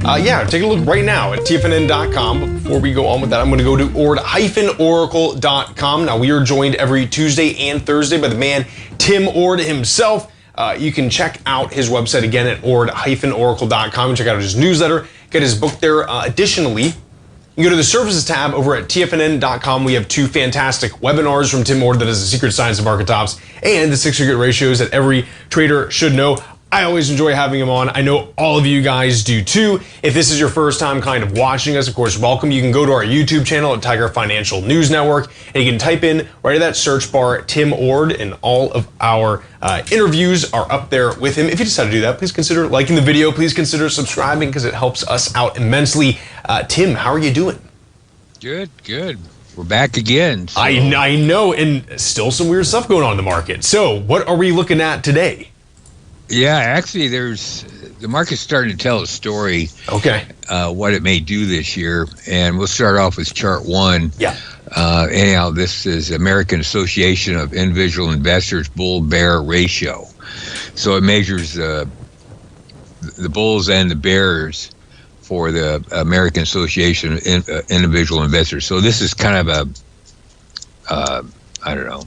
Yeah, take a look right now at TFNN.com. But before we go on with that, I'm going to go to ord-oracle.com. Now, we are joined every Tuesday and Thursday by the man, Tim Ord himself. You can check out his website again at ord-oracle.com and check out his newsletter, get his book there. Additionally, you go to the services tab over at TFNN.com. We have 2 fantastic webinars from Tim Ord that is the secret science of market tops and the 6 secret ratios that every trader should know. I always enjoy having him on. I know all of you guys do too. If this is your first time kind of watching us, of course, welcome. You can go to our YouTube channel at Tiger Financial News Network, and you can type in right at that search bar, Tim Ord, and all of our interviews are up there with him. If you decide to do that, please consider liking the video. Please consider subscribing because it helps us out immensely. Tim, how are you doing? Good. We're back again. So. I know, and still some weird stuff going on in the market. So what are we looking at today? Yeah, actually, the market's starting to tell a story. Okay. What it may do this year, and we'll start off with chart 1. Yeah. Anyhow, this is American Association of Individual Investors Bull-Bear Ratio. So it measures the bulls and the bears for the American Association of Individual Investors. So this is kind of I don't know,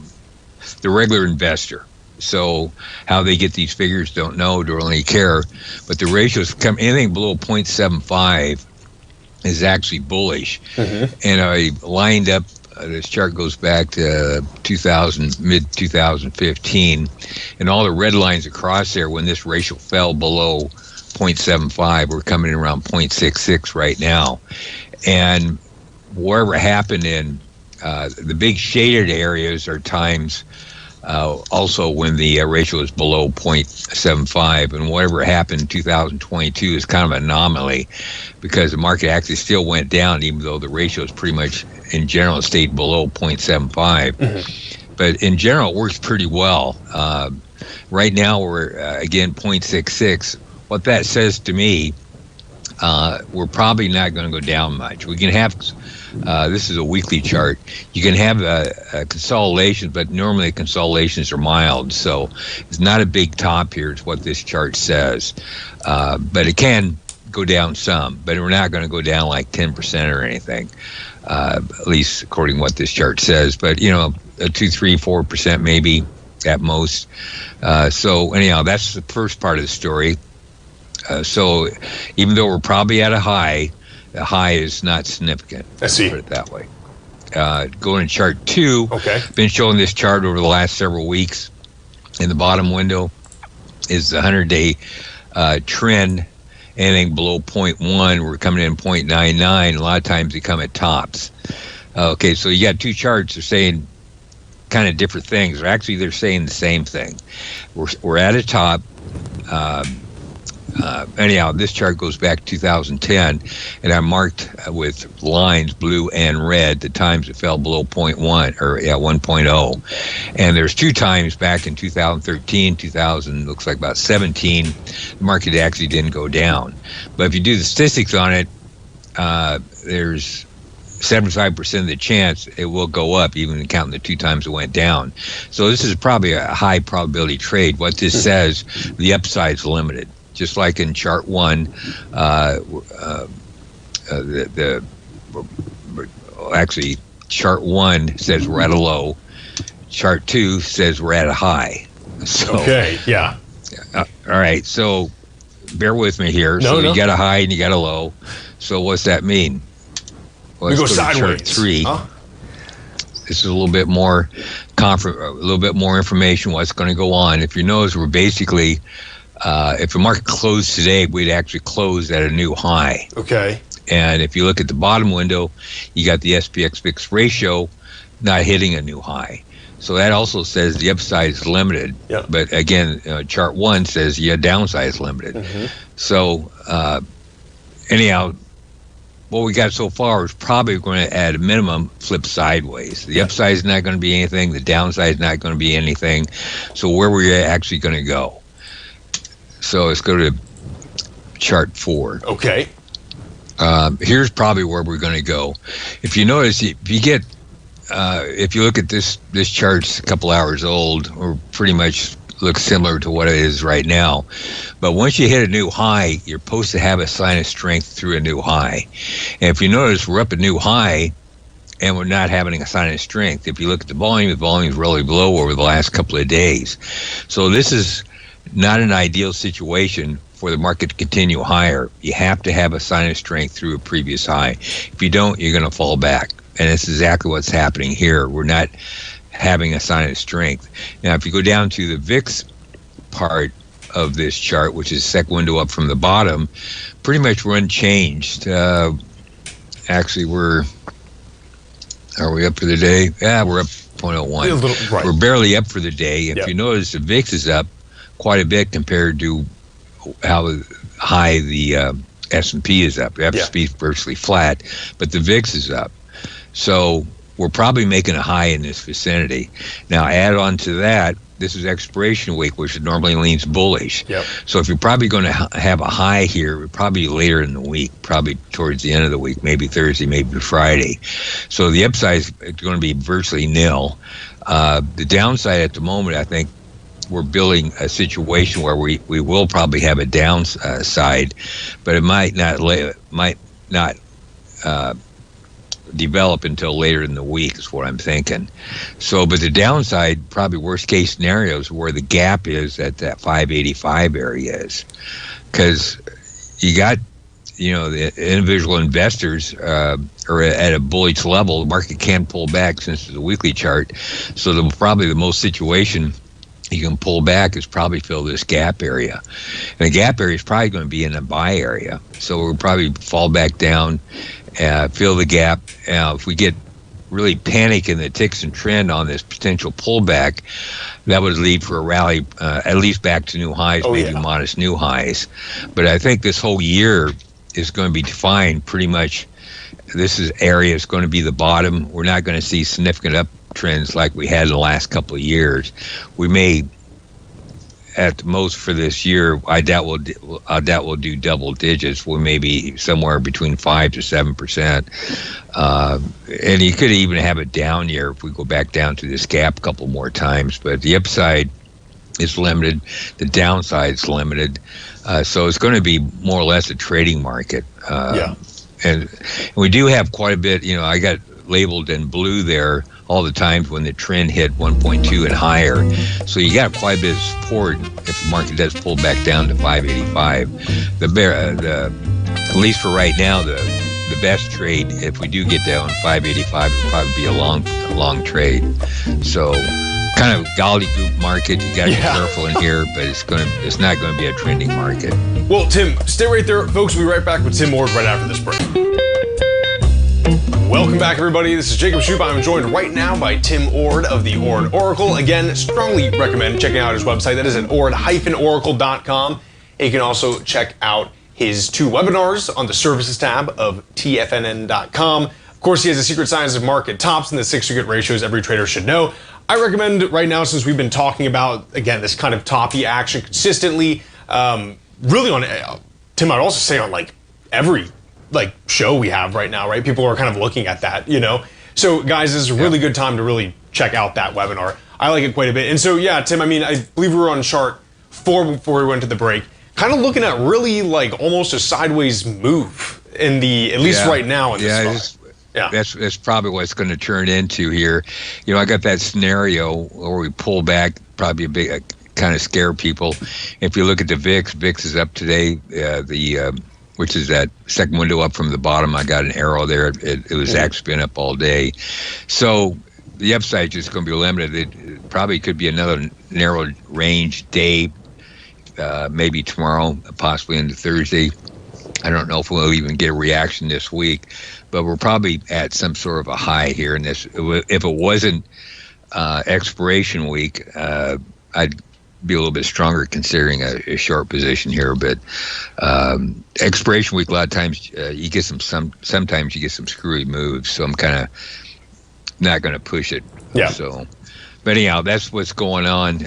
the regular investor. So how they get these figures, don't know, don't really care. But the ratios come anything below 0.75 is actually bullish. Mm-hmm. And I lined up, this chart goes back to mid-2015, and all the red lines across there when this ratio fell below 0.75, we're coming in around 0.66 right now. And wherever happened in the big shaded areas are times also when the ratio is below 0.75, and whatever happened in 2022 is kind of an anomaly because the market actually still went down even though the ratio is pretty much in general stayed below 0.75. Mm-hmm. But in general it works pretty well. Right now we're again 0.66. What that says to me, we're probably not going to go down much. We can have this is a weekly chart. You can have a consolidation, but normally consolidations are mild, so it's not a big top here is what this chart says. But it can go down some, but we're not going to go down like 10% or anything, at least according to what this chart says. But, you know, a 2, 3, 4% maybe at most. So anyhow, that's the first part of the story. So even though we're probably at a high, the high is not significant. I see. Put it that way. Going to chart 2. Okay. Been showing this chart over the last several weeks. In the bottom window is the 100-day trend. Anything below 0.1, we're coming in 0.99. A lot of times they come at tops. Okay, so you got 2 charts. They're saying kind of different things. Or actually, they're saying the same thing. We're at a top. Anyhow, this chart goes back to 2010, and I marked with lines, blue and red, the times it fell below 0.1 or 1.0. And there's 2 times back in 2013, 2000, looks like about 17, the market actually didn't go down. But if you do the statistics on it, there's 75% of the chance it will go up, even counting the 2 times it went down. So this is probably a high probability trade. What this says, the upside's limited. Just like in chart 1, actually chart 1 says we're at a low. Chart 2 says we're at a high. So, okay, yeah. All right, so bear with me here. So you got a high and you got a low. So what's that mean? Well, we go sideways. Chart 3. Huh? This is a little bit more information what's going to go on. If you notice, we're basically if the market closed today, we'd actually close at a new high. Okay. And if you look at the bottom window, you got the SPX fixed ratio not hitting a new high. So that also says the upside is limited. Yep. But again, chart 1 says downside is limited. Mm-hmm. So anyhow, what we got so far is probably going to, at a minimum, flip sideways. The upside is not going to be anything. The downside is not going to be anything. So where we're actually going to go? So let's go to chart 4. Okay. Here's probably where we're going to go. If you notice, if you look at this chart's a couple hours old, or pretty much looks similar to what it is right now. But once you hit a new high, you're supposed to have a sign of strength through a new high. And if you notice, we're up a new high, and we're not having a sign of strength. If you look at the volume is really low over the last couple of days. So this is not an ideal situation for the market to continue higher. You have to have a sign of strength through a previous high. If you don't, you're going to fall back. And that's exactly what's happening here. We're not having a sign of strength. Now, if you go down to the VIX part of this chart, which is second window up from the bottom, pretty much we're unchanged. Actually, are we up for the day? Yeah, we're up 0.01. Right. We're barely up for the day. If you notice, the VIX is up quite a bit compared to how high the S&P is up. The S&P is virtually flat, but the VIX is up. So we're probably making a high in this vicinity. Now, add on to that, this is expiration week, which normally leans bullish. So if you're probably going to have a high here, probably later in the week, probably towards the end of the week, maybe Thursday, maybe Friday. So the upside is going to be virtually nil. The downside at the moment, I think, we're building a situation where we will probably have a downside, but it might not develop until later in the week is what I'm thinking. So, but the downside, probably worst case scenarios, where the gap is at that 585 area is, because you got, the individual investors are at a bullish level. The market can pull back since it's a weekly chart. So probably the most situation you can pull back is probably fill this gap area. And the gap area is probably going to be in a buy area. So we'll probably fall back down, fill the gap. If we get really panic in the ticks and trend on this potential pullback, that would lead for a rally, at least back to new highs, modest new highs. But I think this whole year is going to be defined pretty much. Area is going to be the bottom. We're not going to see significant uptrends like we had in the last couple of years. We may, at the most for this year, I doubt we'll do double digits. We may be somewhere between 5 to 7%. And you could even have a down year if we go back down to this gap a couple more times. But the upside is limited. The downside is limited. So it's going to be more or less a trading market. And we do have quite a bit, I got labeled in blue there all the times when the trend hit 1.2 and higher. So you got quite a bit of support if the market does pull back down to 585. At least for right now, the best trade, if we do get down 585, would probably be a long trade. So kind of gobbledygook market. You got to be careful in here, but it's not going to be a trending market. Well, Tim, stay right there, folks. We'll be right back with Tim Ord right after this break. Welcome back, everybody. This is Jacob Shoup. I'm joined right now by Tim Ord of the Ord Oracle. Again, strongly recommend checking out his website. That is at ord-oracle.com. And you can also check out his 2 webinars on the services tab of TFNN.com. Of course, he has the secret science of market tops and the 6 secret ratios every trader should know. I recommend right now, since we've been talking about, again, this kind of toppy action consistently, really on, Tim, I'd also say on every show we have right now, right? People are kind of looking at that, So guys, this is a really good time to really check out that webinar. I like it quite a bit. And so, Tim, I believe we were on chart 4 before we went to the break, kind of looking at really almost a sideways move in at least right now in this spot. That's probably what it's going to turn into here. I got that scenario where we pull back, probably a big kind of scare people. If you look at the VIX is up today. Which is that second window up from the bottom. I got an arrow there. It was actually been up all day. So the upside is just going to be limited. It probably could be another narrow range day, maybe tomorrow, possibly into Thursday. I don't know if we'll even get a reaction this week, but we're probably at some sort of a high here in this. If it wasn't expiration week, I'd be a little bit stronger considering a short position here, but expiration week, a lot of times you get sometimes you get some screwy moves, so I'm kind of not going to push it. So, but anyhow, that's what's going on.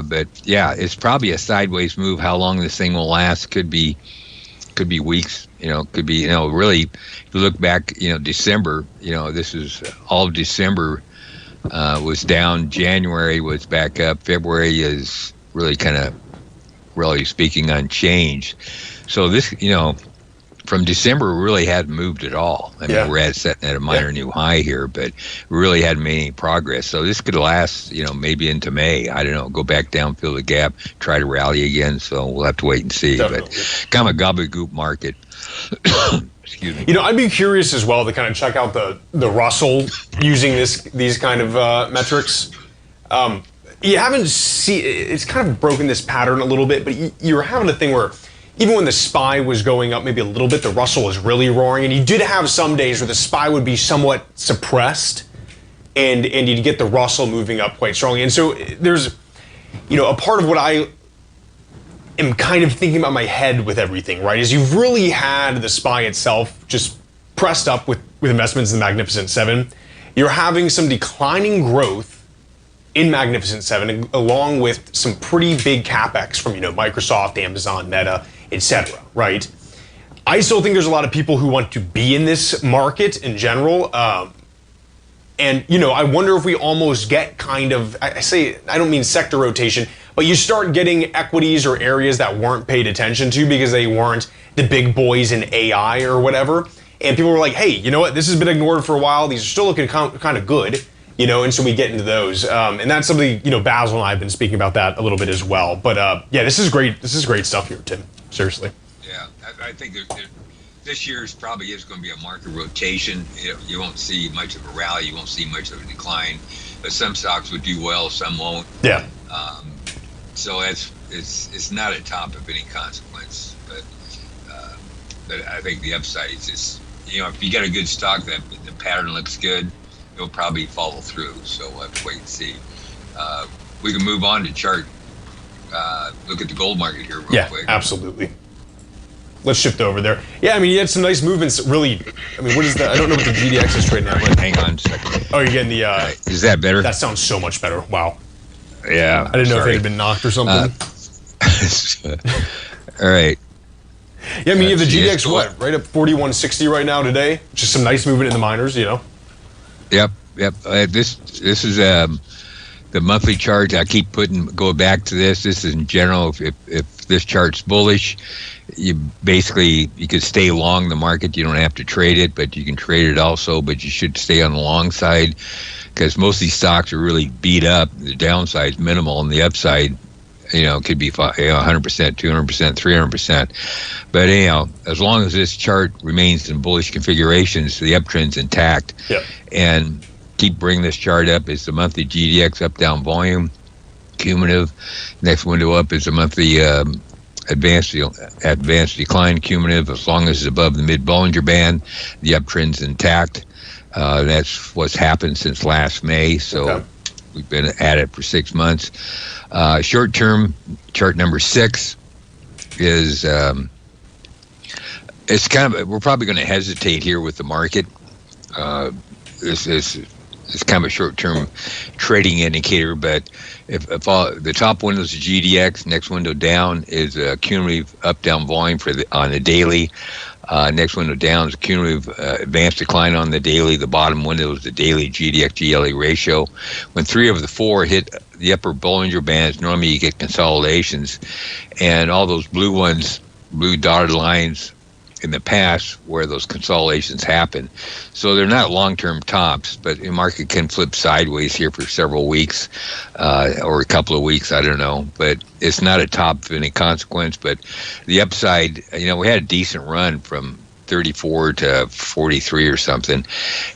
But it's probably a sideways move. How long this thing will last could be weeks. Could be really. If you look back, December. This is all of December was down. January was back up. February is really kind of, really speaking, unchanged. So this, from December, we really hadn't moved at all. I mean, we're setting at a minor new high here, but we really hadn't made any progress. So this could last, maybe into May. I don't know. Go back down, fill the gap, try to rally again. So we'll have to wait and see. Definitely. But kind of a gobbledygook market. Excuse me. I'd be curious as well to kind of check out the Russell using these kind of metrics. You haven't seen, it's kind of broken this pattern a little bit, but you're having a thing where even when the SPY was going up maybe a little bit, the Russell was really roaring, and you did have some days where the SPY would be somewhat suppressed, and you'd get the Russell moving up quite strongly. And so there's, a part of what I am kind of thinking about my head with everything, right, is you've really had the SPY itself just pressed up with investments in the Magnificent Seven. You're having some declining growth in Magnificent Seven, along with some pretty big capex from Microsoft, Amazon, Meta, etc. Right? I still think there's a lot of people who want to be in this market in general, and I wonder if we almost get kind of, I don't mean sector rotation, but you start getting equities or areas that weren't paid attention to because they weren't the big boys in AI or whatever, and people were like, hey, you know what? This has been ignored for a while. These are still looking kind of good. And so we get into those, and that's something Basil and I have been speaking about that a little bit as well. But this is great. This is great stuff here, Tim. Seriously. Yeah, I think this year probably is going to be a market rotation. You won't see much of a rally. You won't see much of a decline. But some stocks would do well, some won't. Yeah. So it's not a top of any consequence. But I think the upside is just if you got a good stock that the pattern looks good, it'll probably follow through, so we'll have to wait and see. We can move on to chart. Look at the gold market here real quick. Yeah, absolutely. Let's shift over there. Yeah, I mean, you had some nice movements, really. I mean, what is that? I don't know what the GDX is trading at. But hang on a second. Oh, you're getting the... is that better? That sounds so much better. Wow. Yeah. I didn't know if it had been knocked or something. All right. Yeah, I mean, you have the GDX, right up 4160 right now today. Just some nice movement in the miners, Yep. This is the monthly chart. I keep go back to this. This is in general. If this chart's bullish, you could stay long the market. You don't have to trade it, but you can trade it also. But you should stay on the long side because most of these stocks are really beat up. The downside's minimal, and the upside, could be 100%, 200%, 300%. But as long as this chart remains in bullish configurations, the uptrend's intact. Yep. And keep bringing this chart up is the monthly GDX up down volume cumulative. Next window up is the monthly advanced decline cumulative. As long as it's above the mid Bollinger Band, the uptrend's intact. That's what's happened since last May. So. Okay. We've been at it for 6 months. Short term, chart number 6 is it's kind of, we're probably going to hesitate here with the market. This is kind of a short term trading indicator, but if the top window is the GDX, next window down is a cumulative up down volume on the daily. Next window down is a cumulative advanced decline on the daily. The bottom window is the daily GDX GLA ratio. When 3 of the 4 hit the upper Bollinger Bands, normally you get consolidations, and all those blue dotted lines in the past where those consolidations happen. So they're not long-term tops, but the market can flip sideways here for several weeks or a couple of weeks, I don't know. But it's not a top of any consequence. But the upside, we had a decent run from 34 to 43 or something.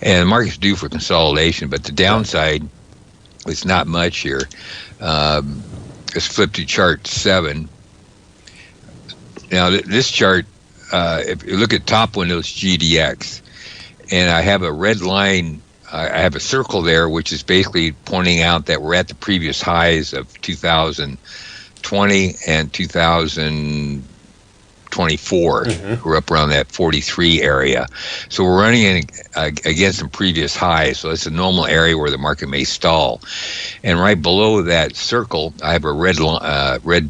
And the market's due for consolidation, but the downside is not much here. Let's flip to chart 7. Now, this chart, if you look at top windows GDX, and I have a red line, I have a circle there, which is basically pointing out that we're at the previous highs of 2020 and 2024. We're up around that 43 area. So we're running against some previous highs. So it's a normal area where the market may stall. And right below that circle, I have a red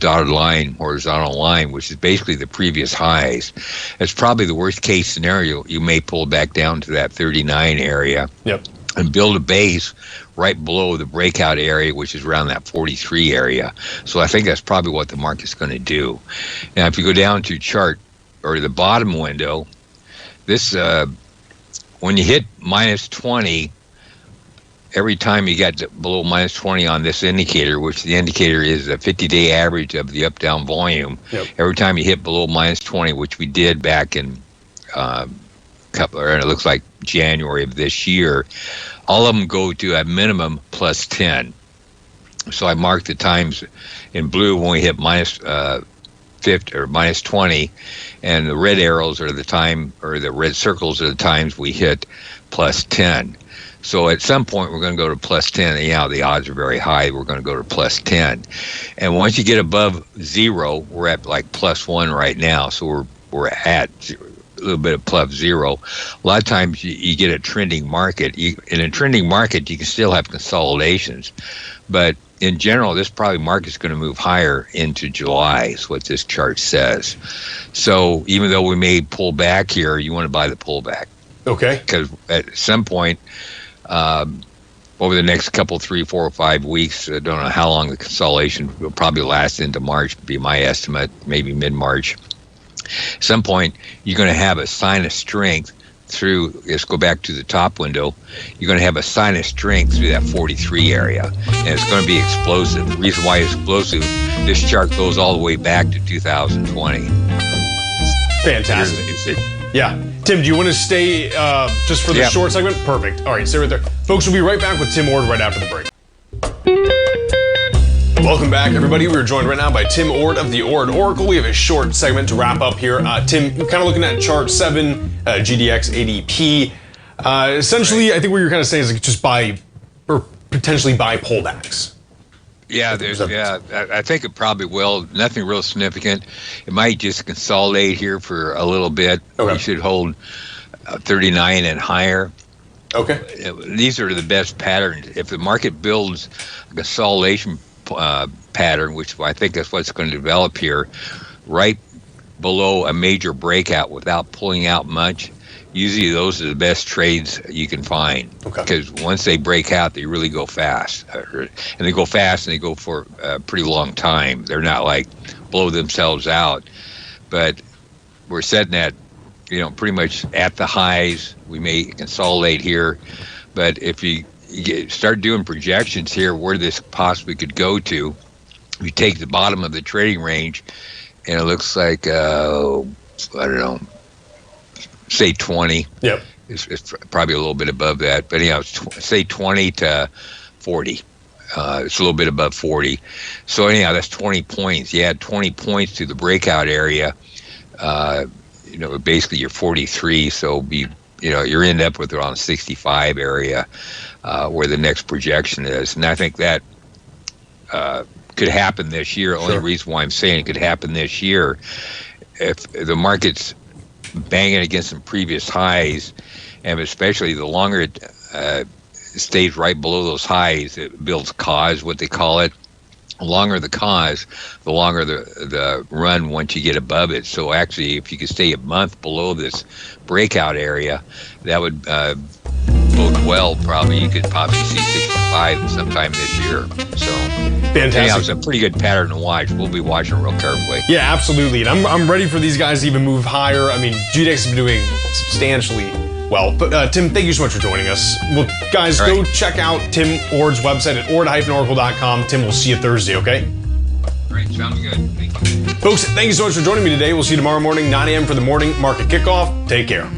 dotted line, horizontal line, which is basically the previous highs. It's probably the worst case scenario. You may pull back down to that 39 area. Yep. and build a base right below the breakout area, which is around that 43 area. So I think that's probably what the market's going to do. Now, if you go down to chart or the bottom window, this when you hit minus 20, every time you get below minus 20 on this indicator, which the indicator is a 50-day average of the up-down volume, every time you hit below minus 20, which we did back in it looks like January of this year, all of them go to a minimum plus 10. So I marked the times in blue when we hit minus 50 or minus 20, and the red arrows are the time, or the red circles are the times we hit plus 10. So at some point we're going to go to plus 10. And yeah, the odds are very high. We're going to go to plus 10. And once you get above 0, we're at like plus 1 right now. So we're at a little bit of plus 0. A lot of times you get a trending market. In a trending market, you can still have consolidations, but in general, this probably market's going to move higher into July, is what this chart says. So even though we may pull back here, you want to buy the pullback. Okay. Because at some point, over the next couple, 3, 4, or 5 weeks, I don't know how long the consolidation will probably last into March, would be my estimate, maybe mid-March. At some point, you're going to have a sign of strength through, let's go back to the top window, you're going to have a sign of strength through that 43 area, and it's going to be explosive. The reason why it's explosive, this chart goes all the way back to 2020. Fantastic. Yeah. Tim, do you want to stay just for the short segment? Perfect. All right, stay right there. Folks, we'll be right back with Tim Ord right after the break. Welcome back, everybody. We are joined right now by Tim Ord of the Ord Oracle. We have a short segment to wrap up here. Tim, kind of looking at chart 7, GDX ADP. Essentially, I think what you're kind of saying is like just buy or potentially buy pullbacks. Yeah, I think it probably will. Nothing real significant. It might just consolidate here for a little bit. Okay. You should hold 39 and higher. Okay. These are the best patterns. If the market builds a consolidation pattern, which I think that's what's going to develop here, right below a major breakout without pulling out much, usually those are the best trades you can find. Okay. Because once they break out, they really go fast. And they go fast and they go for a pretty long time. They're not like blow themselves out. But we're setting that, pretty much at the highs. We may consolidate here. But if you start doing projections here where this possibly could go to, you take the bottom of the trading range, and it looks like, I don't know, say 20. Yep. It's probably a little bit above that. But anyhow, say 20 to 40. It's a little bit above 40. So anyhow, that's 20 points. You add 20 points to the breakout area, basically you're 43. So you're end up with around 65 area where the next projection is. And I think that could happen this year. Sure. Only reason why I'm saying it could happen this year, if the market's banging against some previous highs, and especially the longer it stays right below those highs, it builds cause, what they call it. The longer the cause, the longer the run once you get above it. So actually, if you could stay a month below this breakout area, that would bode well. Probably you could probably see 65 sometime this year. So fantastic. Yeah, it's a pretty good pattern to watch. We'll be watching real carefully. Yeah, absolutely. And I'm ready for these guys to even move higher. I mean, GDX has been doing substantially well. But Tim, thank you so much for joining us. Well, guys, go check out Tim Ord's website at ord-oracle.com. Tim, we'll see you Thursday, okay? Great, sounds good. Thank you. Folks, thank you so much for joining me today. We'll see you tomorrow morning, 9 a.m. for the morning market kickoff. Take care.